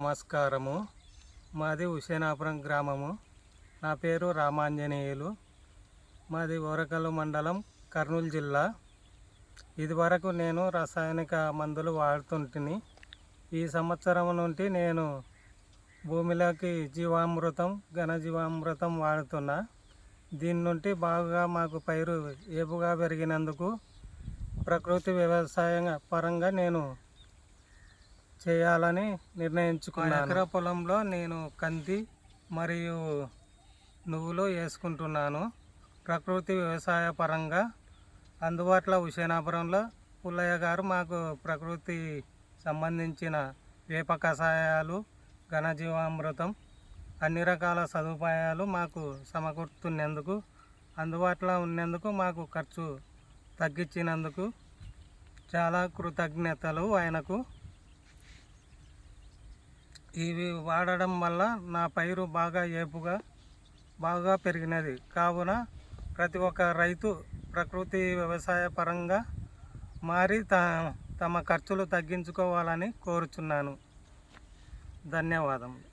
నమస్కారము. మాది హుసేనాపురం గ్రామము. నా పేరు రామాంజనేయులు. మాది ఓరకల్లు మండలం, కర్నూలు జిల్లా. ఇదివరకు నేను రసాయనిక మందులు వాడుతుంటిని. ఈ సంవత్సరం నుండి నేను భూమిలోకి జీవామృతం, ఘనజీవామృతం వాడుతున్నా. దీని నుండి బాగా మాకు పైరు ఏపుగా పెరిగినందుకు ప్రకృతి వ్యవసాయ పరంగా నేను చేయాలని నిర్ణయించుకున్నాను. ఎకరా పొలంలో నేను కంది మరియు నువ్వులు వేసుకుంటున్నాను. ప్రకృతి వ్యవసాయ పరంగా అందుబాటులో హుసేనాపురంలో పుల్లయ్య గారు మాకు ప్రకృతి సంబంధించిన వేప కషాయాలు, ఘనజీవామృతం, అన్ని రకాల సదుపాయాలు మాకు సమకూరుతున్నందుకు, అందుబాటులో ఉన్నందుకు, మాకు ఖర్చు తగ్గించినందుకు చాలా కృతజ్ఞతలు ఆయనకు. ఇవి వాడడం వల్ల నా పైరు బాగా ఏపుగా బాగా పెరిగినది. కావున ప్రతి ఒక్క రైతు ప్రకృతి వ్యవసాయ పరంగా మారి తమ ఖర్చులు తగ్గించుకోవాలని కోరుచున్నాను. ధన్యవాదములు.